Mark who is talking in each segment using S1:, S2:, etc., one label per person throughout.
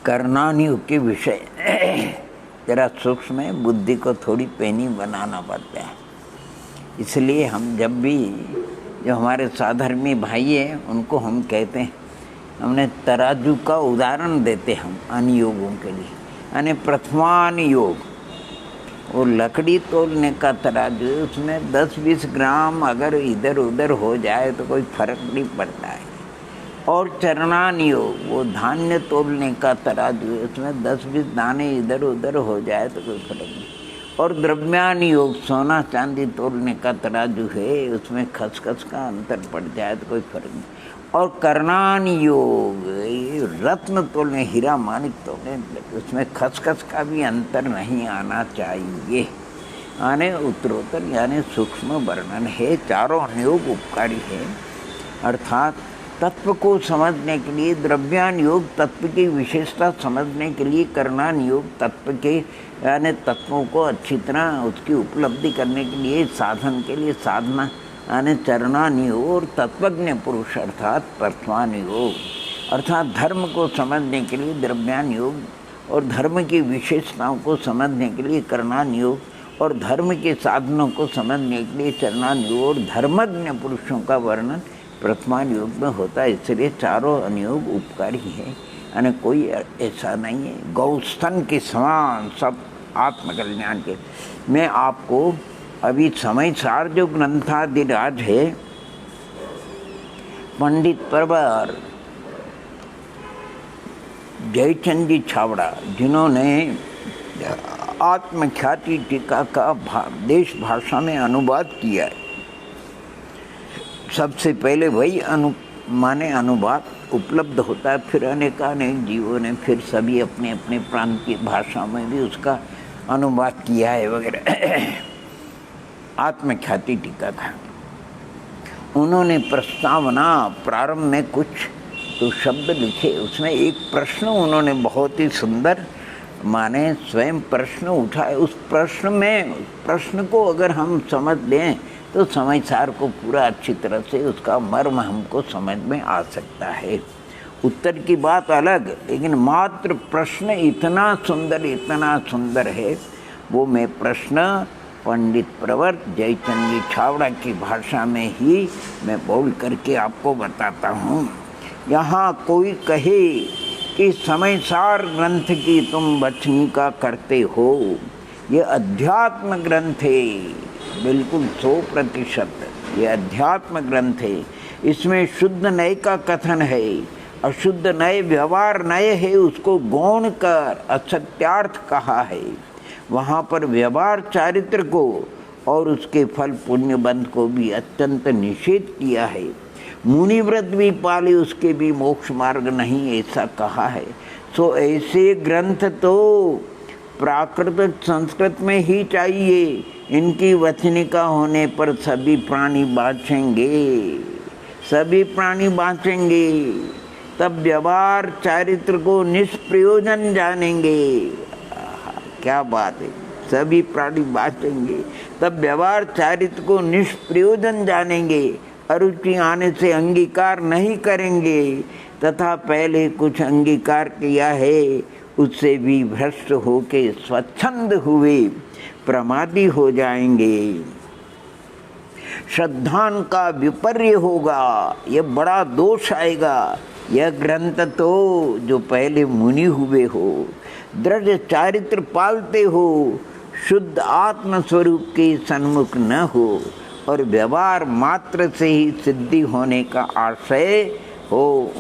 S1: कर्णानुयोग के विषय जरा सूक्ष्म है, बुद्धि को थोड़ी पैनी बनाना पड़ता है। इसलिए हम जब भी जो हमारे साधर्मी भाई हैं उनको हम कहते हैं, हमने तराजू का उदाहरण देते हम अनुयोगों के लिए। यानी प्रथमानुयोग, वो लकड़ी तोलने का तराजू है, उसमें 10-20 ग्राम अगर इधर उधर हो जाए तो कोई फर्क नहीं पड़ता है। और चरणानुयोग, वो धान्य तोलने का तराजू है, उसमें 10-20 दाने इधर उधर हो जाए तो कोई फर्क नहीं। और द्रव्यानुयोग, सोना चांदी तोलने का तराजू है, उसमें खसखस का अंतर पड़ जाए तो कोई फर्क नहीं। और कर्णानुयोग, रत्न तोलने, हीरा माणिक तोलने, उसमें खसखस का भी अंतर नहीं आना चाहिए। यानी उत्तरोत्तर यानी सूक्ष्म वर्णन है। चारों अनुयोग उपकारी है। अर्थात तत्व को समझने के लिए द्रव्यानुयोग, तत्व की विशेषता समझने के लिए कर्णानुयोग, तत्व के यानी तत्वों को अच्छी तरह उसकी उपलब्धि करने के लिए साधन के लिए साधना यानी चरणानुयोग, और तत्वज्ञ पुरुष अर्थात प्रथमानुयोग अर्थात धर्म को समझने के लिए द्रव्यानुयोग, और धर्म की विशेषताओं को समझने के लिए कर्णानुयोग, और धर्म के साधनों को समझने के लिए चरणानुयोग, और धर्मज्ञ पुरुषों का वर्णन प्रथमानुयोग में होता है। इसलिए चारों अनुयोग उपकारी है। यानी कोई ऐसा नहीं है। गौस्तन के समान सब आत्मकल्याण के। मैं आपको अभी समय सार जो ग्रंथादिराज है, पंडित प्रवर जयचंद जी छावड़ा, जिन्होंने आत्मख्याति टीका का देश भाषा में अनुवाद किया है, सबसे पहले वही अनुवाद उपलब्ध होता है। फिर अनेकानेक जीवों ने फिर सभी अपने अपने प्रांत की भाषा में भी उसका अनुवाद किया है वगैरह। आत्मख्याति टीका था। उन्होंने प्रस्तावना प्रारंभ में कुछ तो शब्द लिखे, उसमें एक प्रश्न उन्होंने बहुत ही सुंदर माने स्वयं प्रश्न उठाए। उस प्रश्न को अगर हम समझ लें तो समय सार को पूरा अच्छी तरह से उसका मर्म हमको समझ में आ सकता है। उत्तर की बात अलग, लेकिन मात्र प्रश्न इतना सुंदर है। वो मैं प्रश्न पंडित प्रवर जयचंद जी छावड़ा की भाषा में ही मैं बोल करके आपको बताता हूँ। यहाँ कोई कहे कि समय सार ग्रंथ की तुम वचनिका करते हो, ये अध्यात्म ग्रंथ है, बिल्कुल 100% ये अध्यात्म ग्रंथ है। इसमें शुद्ध नय का कथन है, अशुद्ध नय व्यवहार नय है, उसको गौण कर असत्यार्थ कहा है। वहाँ पर व्यवहार चारित्र को और उसके फल पुण्य बंध को भी अत्यंत निषेध किया है। मुनिव्रत भी पाले, उसके भी मोक्ष मार्ग नहीं, ऐसा कहा है। सो ऐसे ग्रंथ तो प्राकृत संस्कृत में ही चाहिए। इनकी वचनिका होने पर सभी प्राणी बाँचेंगे, तब व्यवहार चारित्र को निष्प्रयोजन जानेंगे। क्या बात है, सभी प्राणी बाँचेंगे तब व्यवहार चारित्र को निष्प्रयोजन जानेंगे, अरुचि आने से अंगीकार नहीं करेंगे, तथा पहले कुछ अंगीकार किया है उससे भी भ्रष्ट होके स्वच्छंद हुए प्रमादी हो जाएंगे। श्रद्धान का विपर्य होगा, यह बड़ा दोष आएगा। यह ग्रंथ तो जो पहले मुनि हुए हो, दृढ़ चारित्र पालते हो, शुद्ध आत्म स्वरूप के सन्मुख न हो, और व्यवहार मात्र से ही सिद्धि होने का आशय हो,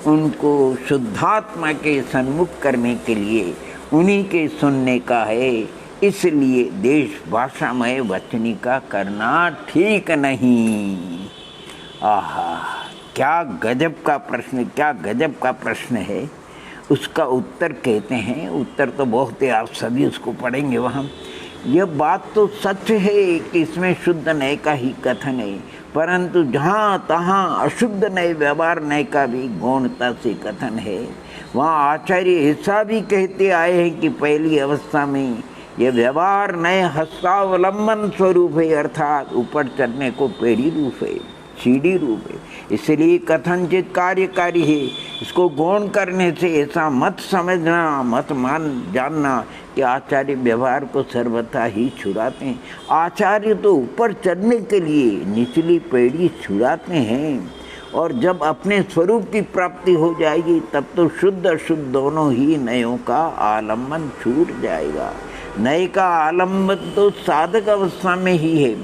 S1: उनको शुद्धात्मा के सन्मुख करने के लिए उन्हीं के सुनने का है। इसलिए देश भाषामय वचनिका करना ठीक नहीं। आहा, क्या गजब का प्रश्न है। उसका उत्तर कहते हैं, उत्तर तो बहुत है, आप सभी उसको पढ़ेंगे वहाँ। यह बात तो सच है कि इसमें शुद्ध नय का ही कथन है, परंतु जहाँ तहाँ अशुद्ध नय व्यवहार नय का भी गौणता से कथन है। वहाँ आचार्य ऐसा भी कहते आए हैं कि पहली अवस्था में यह व्यवहार नय हस्तावलंबन स्वरूप है, अर्थात ऊपर चढ़ने को पेड़ी रूप है। सीढ़ी रूप है, इसलिए कथनचित कार्यकारी है। इसको गौण करने से ऐसा मत समझना, मत मान जानना कि आचार्य व्यवहार को सर्वथा ही छुड़ाते हैं। आचार्य तो ऊपर चढ़ने के लिए निचली पैड़ी छुड़ाते हैं, और जब अपने स्वरूप की प्राप्ति हो जाएगी तब तो शुद्ध अशुद्ध दोनों ही नयों का आलम्बन छूट जाएगा। नए का आलम्बन तो साधक अवस्था में ही है।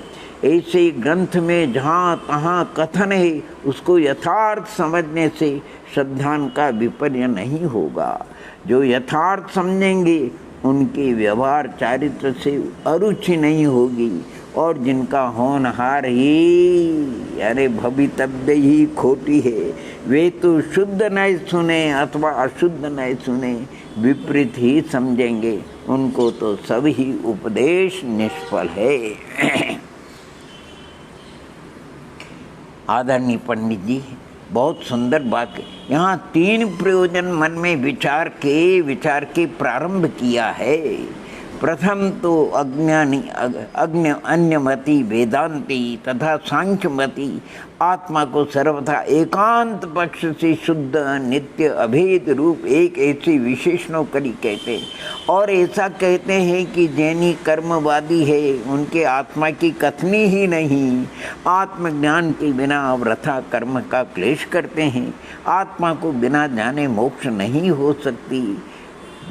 S1: ऐसे ग्रंथ में जहाँ तहाँ कथन है, उसको यथार्थ समझने से श्रद्धान का विपर्य नहीं होगा। जो यथार्थ समझेंगे उनके व्यवहार चारित्र से अरुचि नहीं होगी, और जिनका होनहार ही अरे भवितव्य ही खोटी है, वे तो शुद्ध नहीं सुने अथवा अशुद्ध नहीं सुने, विपरीत ही समझेंगे, उनको तो सभी उपदेश निष्फल है। आदरणीय पंडित जी, बहुत सुंदर बात है। यहाँ 3 प्रयोजन मन में विचार के प्रारंभ किया है। प्रथम तो अन्यमति वेदांती तथा सांख्यमति आत्मा को सर्वथा एकांत पक्ष से शुद्ध नित्य अभेद रूप एक ऐसी विशेषणों करी कहते हैं, और ऐसा कहते हैं कि जैनी कर्मवादी है उनके आत्मा की कथनी ही नहीं, आत्मज्ञान के बिना वृथा कर्म का क्लेश करते हैं। आत्मा को बिना जाने मोक्ष नहीं हो सकती।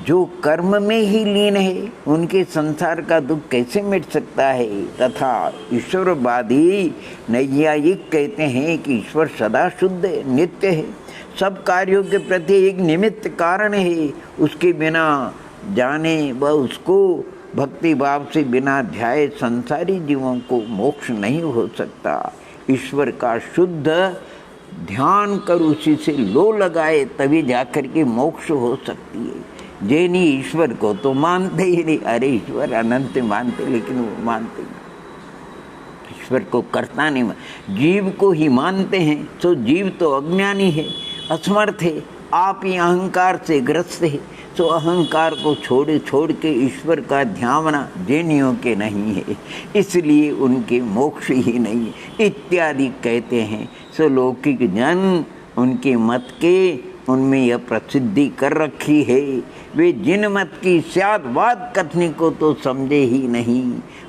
S1: जो कर्म में ही लीन है उनके संसार का दुख कैसे मिट सकता है। तथा ईश्वरवादी नैयायिक कहते हैं कि ईश्वर सदा शुद्ध है, नित्य है, सब कार्यों के प्रति एक निमित्त कारण है, उसके बिना जाने व उसको भक्ति भाव से बिना ध्याये संसारी जीवों को मोक्ष नहीं हो सकता। ईश्वर का शुद्ध ध्यान कर उसी से लो लगाए तभी जाकर के मोक्ष हो सकती है। जैनी ईश्वर को तो मानते ही नहीं, अरे ईश्वर अनंत मानते लेकिन वो मानते नहीं, ईश्वर को करता नहीं, जीव को ही मानते हैं। तो जीव तो अज्ञानी है, असमर्थ है, आप ही अहंकार से ग्रस्त है। तो अहंकार को छोड़ के ईश्वर का ध्यान जैनियों के नहीं है, इसलिए उनके मोक्ष ही नहीं है इत्यादि कहते हैं। सो लौकिक जन उनके मत के उनमें यह प्रसिद्धि कर रखी है। वे जिन मत की स्यादवाद कथनी को तो समझे ही नहीं,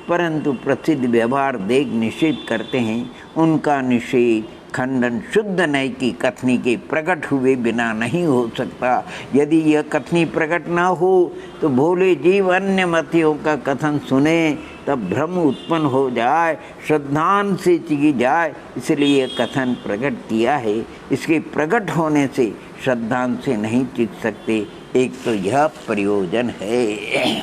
S1: परंतु प्रसिद्ध व्यवहार देख निषेध करते हैं। उनका निषेध खंडन शुद्ध नय की कथनी के प्रकट हुए बिना नहीं हो सकता। यदि यह कथनी प्रकट ना हो तो भोले जीव अन्य मतियों का कथन सुने तब भ्रम उत्पन्न हो जाए, श्रद्धान से चिगी जाए, इसलिए यह कथन प्रकट किया है। इसके प्रकट होने से श्रद्धान से नहीं चिग सकते। एक तो यह प्रयोजन है।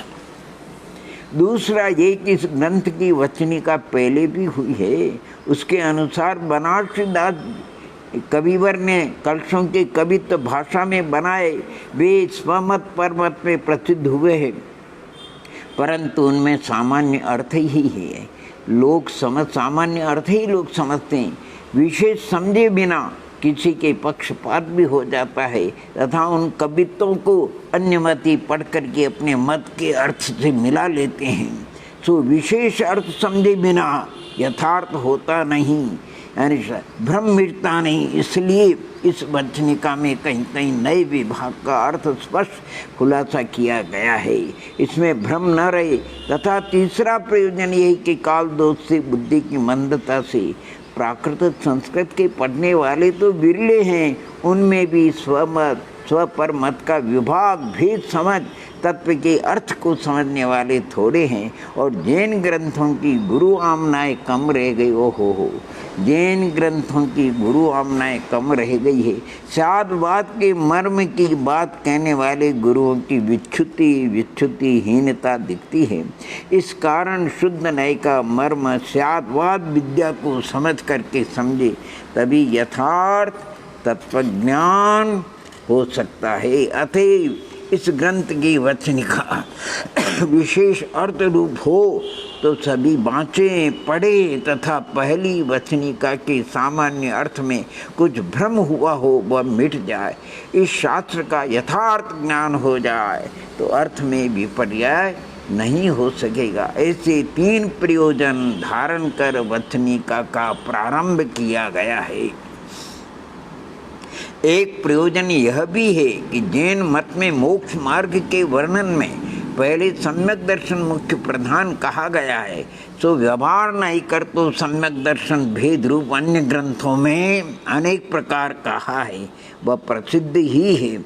S1: दूसरा ये कि इस ग्रंथ की वचनिका पहले भी हुई है। उसके अनुसार बनारसी दास कविवर ने कलशों के कवित्व भाषा में बनाए, वे स्वमत परमत में प्रसिद्ध हुए हैं, परंतु उनमें सामान्य अर्थ ही है। सामान्य अर्थ ही लोग समझते हैं, विशेष समझे बिना किसी के पक्षपात भी हो जाता है तथा उन कवित्वों को अन्यमति पढ़ करके अपने मत के अर्थ से मिला लेते हैं। सो विशेष अर्थ समझे बिना यथार्थ होता नहीं, यानी भ्रम मिटता नहीं। इसलिए इस वचनिका में कहीं कहीं नए विभाग का अर्थ स्पष्ट खुलासा किया गया है, इसमें भ्रम न रहे। तथा तीसरा प्रयोजन यही कि काल दोष से, बुद्धि की मंदता से प्राकृत संस्कृत के पढ़ने वाले तो विरले हैं, उनमें भी स्वपर मत का विभाग भेद समझ तत्व के अर्थ को समझने वाले थोड़े हैं। और जैन ग्रंथों की गुरु आमनाएं कम रह गई। हो जैन ग्रंथों की गुरु आमनाएं कम रह गई है। शादवाद के मर्म की बात कहने वाले गुरुओं की विच्छुतिहीनता दिखती है। इस कारण शुद्ध नय का मर्म शादवाद विद्या को समझ करके समझे तभी यथार्थ तत्वज्ञान हो सकता है। अतएव इस ग्रंथ की वचनिका विशेष अर्थ रूप हो तो सभी बाँचें पढ़े तथा पहली वचनिका के सामान्य अर्थ में कुछ भ्रम हुआ हो वह मिट जाए, इस शास्त्र का यथार्थ ज्ञान हो जाए तो अर्थ में विपर्य नहीं हो सकेगा। ऐसे 3 प्रयोजन धारण कर वचनिका का प्रारंभ किया गया है। एक प्रयोजन यह भी है कि जैन मत में मोक्ष मार्ग के वर्णन में पहले सम्यक दर्शन मुख्य प्रधान कहा गया है, सो व्यवहार नहीं कर तो सम्यक दर्शन भेद रूप अन्य ग्रंथों में अनेक प्रकार कहा है, वह प्रसिद्ध ही है।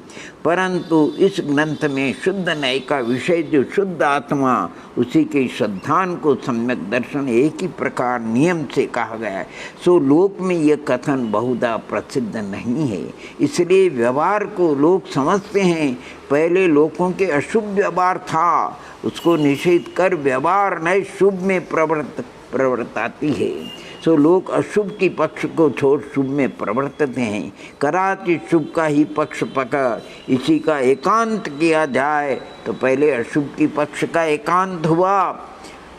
S1: परंतु इस ग्रंथ में शुद्ध न्याय का विषय जो शुद्ध आत्मा, उसी के श्रद्धान को सम्यक दर्शन एक ही प्रकार नियम से कहा गया है, सो लोक में यह कथन बहुधा प्रसिद्ध नहीं है। इसलिए व्यवहार को लोग समझते हैं, पहले लोगों के अशुभ व्यवहार था, उसको निषेध कर व्यवहार नए शुभ में प्रवर्ताती है। सो लोग अशुभ की पक्ष को छोड़ शुभ में प्रवर्तते हैं। कराची शुभ का ही पक्ष पकड़ इसी का एकांत किया जाए तो पहले अशुभ की पक्ष का एकांत हुआ,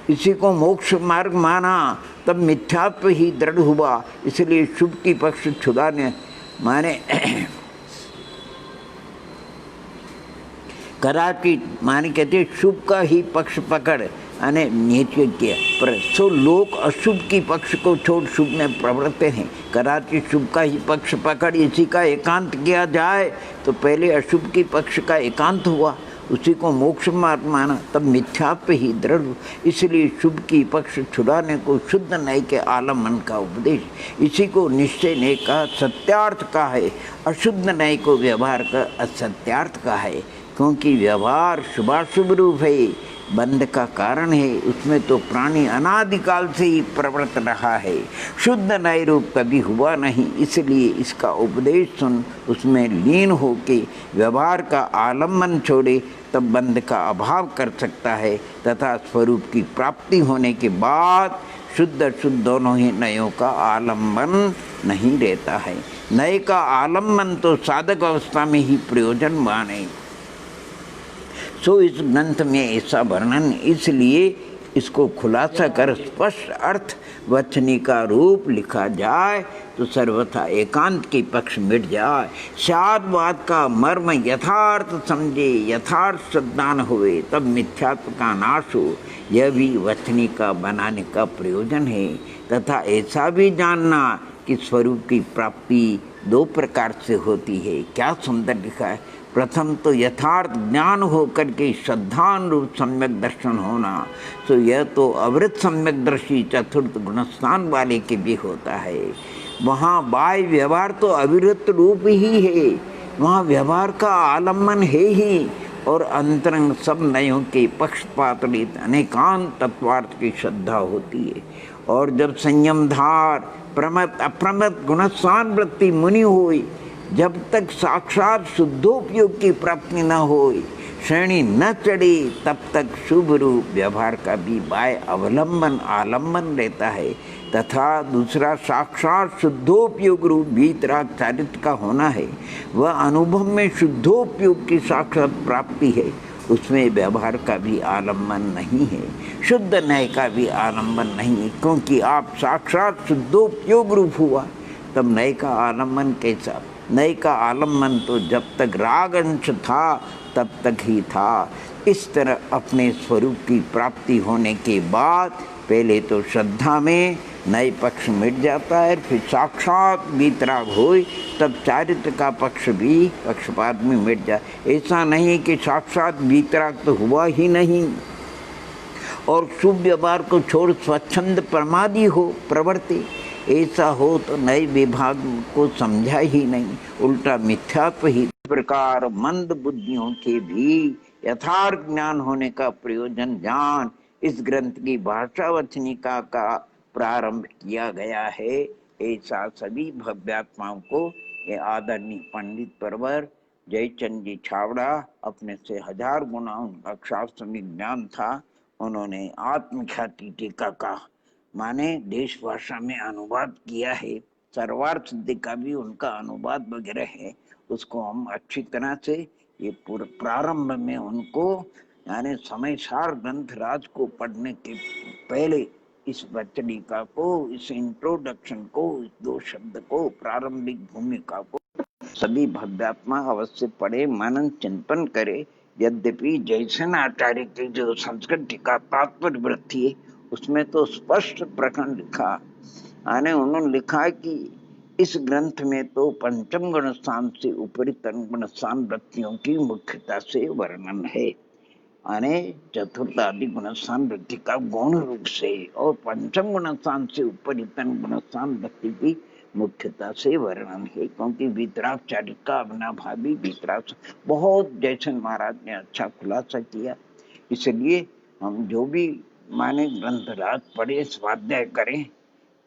S1: इसी को मोक्ष मार्ग माना, तब मिथ्यात्व ही दृढ़ हुआ। इसलिए शुभ की पक्ष छुड़ाने माने कराची माने कहते शुभ का ही पक्ष पकड़ અને नीचे किया, पर सो लोग अशुभ की पक्ष को छोड़ शुभ में प्रवृत्ते हैं। कराची शुभ का ही पक्ष पकड़ इसी का एकांत किया जाए तो पहले अशुभ की पक्ष का एकांत हुआ, उसी को मोक्ष मार्ग माना, तब मिथ्यात्व ही दृढ़। इसलिए शुभ की पक्ष छुड़ाने को शुद्ध न्याय के आलम्बन का उपदेश, इसी को निश्चय न्याय का सत्यार्थ का है, अशुद्ध न्याय को व्यवहार का असत्यार्थ का है। क्योंकि व्यवहार शुभाशुभ रूप है, बंध का कारण है, उसमें तो प्राणी अनादिकाल से ही प्रवृत्त रहा है, शुद्ध न्याय रूप कभी हुआ नहीं। इसलिए इसका उपदेश सुन उसमें लीन होके व्यवहार का आलम्बन छोड़े, तब बंध का अभाव कर सकता है तथा स्वरूप की प्राप्ति होने के बाद शुद्ध अशुद्ध दोनों ही नयों का आलम्बन नहीं रहता है। नए का आलम्बन तो साधक अवस्था में ही प्रयोजनवान है। सो इस ग्रंथ में ऐसा वर्णन, इसलिए इसको खुलासा कर स्पष्ट अर्थ वचनी का रूप लिखा जाए तो सर्वथा एकांत के पक्ष मिट जाए। शादवाद का मर्म यथार्थ समझे, यथार्थ श्रद्धान हुए, तब मिथ्यात्व का नाश हो। यह भी वचनी का बनाने का प्रयोजन है। तथा ऐसा भी जानना कि स्वरूप की प्राप्ति 2 प्रकार से होती है। क्या सुंदर लिखा है। प्रथम तो यथार्थ ज्ञान होकर के श्रद्धान रूप सम्यक दर्शन होना, तो यह तो अवृत सम्यक दर्शी चतुर्थ गुणस्थान वाले के भी होता है। वहाँ बाह्य व्यवहार तो अविरत रूप ही है, वहाँ व्यवहार का आलम्बन है ही, और अंतरंग सब नयों के पक्षपात रहित अनेकांत तत्वार्थ की श्रद्धा होती है। और जब संयमधार प्रमत अप्रमत गुणस्थान वृत्ति मुनि होई, जब तक साक्षात शुद्धोपयोग की प्राप्ति न हो, श्रेणी न चढ़े, तब तक शुभ रूप व्यवहार का भी बाह्य अवलंबन आलंबन रहता है। तथा दूसरा साक्षात शुद्धोपयोग रूप भीतराग चारित्र का होना है, वह अनुभव में शुद्धोपयोग की साक्षात प्राप्ति है, उसमें व्यवहार का भी आलंबन नहीं है, शुद्ध न्याय का भी आलंबन नहीं है। क्योंकि आप साक्षात शुद्धोपयोग रूप हुआ, तब न्याय का आलंबन कैसा? न्याय का आलम्बन तो जब तक राग अंश था तब तक ही था। इस तरह अपने स्वरूप की प्राप्ति होने के बाद पहले तो श्रद्धा में नए पक्ष मिट जाता है, फिर साक्षात वीतराग होए तब चारित्र का पक्ष भी पक्षपात में मिट जाए। ऐसा नहीं कि साक्षात वीतराग तो हुआ ही नहीं और शुभ व्यवहार को छोड़ स्वच्छंद प्रमादी हो प्रवृत्ति, ऐसा हो तो नए विभाग को समझा ही नहीं, उल्टा मिथ्यात्व ही। प्रकार मंद बुद्धियों के भी यथार्थ ज्ञान होने का प्रयोजन जान इस ग्रंथ की भाषा वचनिका का प्रारंभ किया गया है। ऐसा सभी भव्यात्माओं को ये आदरणीय पंडित परवर जयचंद जी छावड़ा, अपने से 1000 गुना उनका शास्त्र में ज्ञान था, उन्होंने आत्मख्याति टीका का माने देश भाषा में अनुवाद किया है। सर्वार्थ सिद्धि का भी उनका अनुवाद वगैरह है, उसको हम अच्छी तरह से ये पूरे प्रारंभ में उनको यानी समय सार ग्रंथ राज को पढ़ने के पहले इस वचनिका को, इस इंट्रोडक्शन को, इस 2 शब्द को, प्रारंभिक भूमिका को सभी भव्यात्मा अवश्य पढ़े, मनन चिंतन करे। यद्यपि जयसेन आचार्य की जो संस्कृत टीका तात्पर्य वृत्ति है उसमें तो स्पष्ट प्रकरण लिखा, यानी उन्होंने लिखा कि इस ग्रंथ में तो पंचम गुण स्थान से ऊपरी तन गुण स्थान वृत्तियों की मुख्यता से वर्णन है, यानी चतुर्थ आदि गुणस्थान वृत्ति का गौण रूप से और पंचम गुणस्थान से ऊपर इतन गुणस्थान वृत्ति की मुख्यता से वर्णन है, क्योंकि वीतराग चारित्र का अविनाभावी वीतराग बहुत जयसेन महाराज ने अच्छा खुलासा किया। इसलिए हम जो भी माने ग्रंथराज पढ़े स्वाध्याय करें,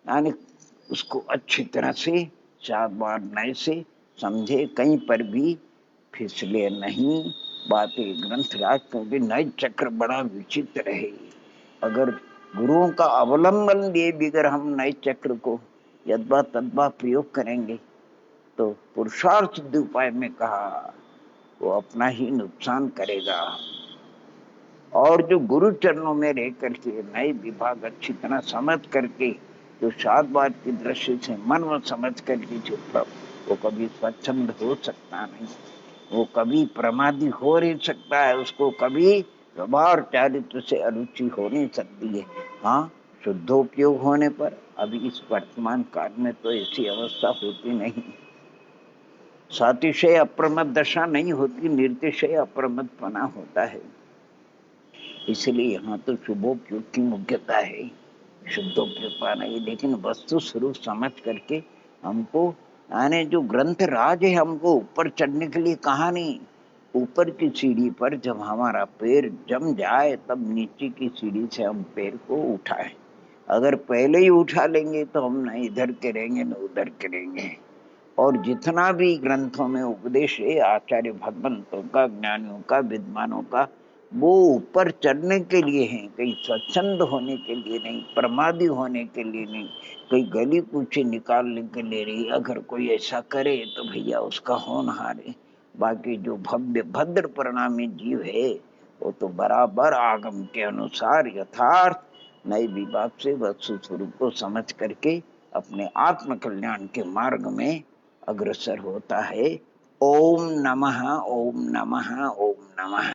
S1: यानी उसको अच्छी तरह से 4 बार नए से समझे, कहीं पर भी फिसले नहीं बातें ग्रंथराज, क्योंकि नए चक्र बड़ा विचित्र है। अगर गुरुओं का अवलंबन लिए बिगर हम नए चक्र को यद्वा तद्वा प्रयोग करेंगे तो पुरुषार्थ सिद्धि उपाय में कहा वो अपना ही नुकसान करेगा। और जो गुरु चरणों में रह करके नए विभाग अच्छी तरह समझ करके जो शादबाद की दृष्टि से मन में समझ करके जो वो कभी स्वच्छंद हो सकता नहीं, वो कभी प्रमादी हो नहीं सकता है, उसको कभी व्यवहार चारित्र से अरुचि हो नहीं सकती है। हाँ, शुद्धोपयोग होने पर अभी इस वर्तमान काल में तो ऐसी अवस्था होती नहीं, सातिशय अप्रमद दशा नहीं होती, निर्तिशय अप्रमद पना होता है। इसलिए यहाँ तो शुभोपयोग की मुख्यता है, शुद्धोपयोग पाना ही, लेकिन वस्तु स्वरूप समझ करके हमको, यानी जो ग्रंथ राज है हमको ऊपर चढ़ने के लिए कहा नहीं, ऊपर की सीढ़ी पर जब हमारा पैर जम जाए तब नीचे की सीढ़ी से हम पैर को उठाए। अगर पहले ही उठा लेंगे तो हम न इधर करेंगे न उधर करेंगे। और जितना भी ग्रंथों में उपदेश है आचार्य भगवंतों का, ज्ञानियों का, विद्वानों का, वो ऊपर चढ़ने के लिए है, कहीं स्वच्छंद होने के लिए नहीं, प्रमादी होने के लिए नहीं, कहीं गली कूचे निकालने के लिए नहीं। अगर कोई ऐसा करे तो भैया उसका होनहार है। बाकी जो भव्य भद्र परिणामी जीव है वो तो बराबर आगम के अनुसार यथार्थ नए विभाग से वस्तु स्वरूप को समझ करके अपने आत्म कल्याण के मार्ग में अग्रसर होता है। ओम नमः, ओम नमः, ओम नमः।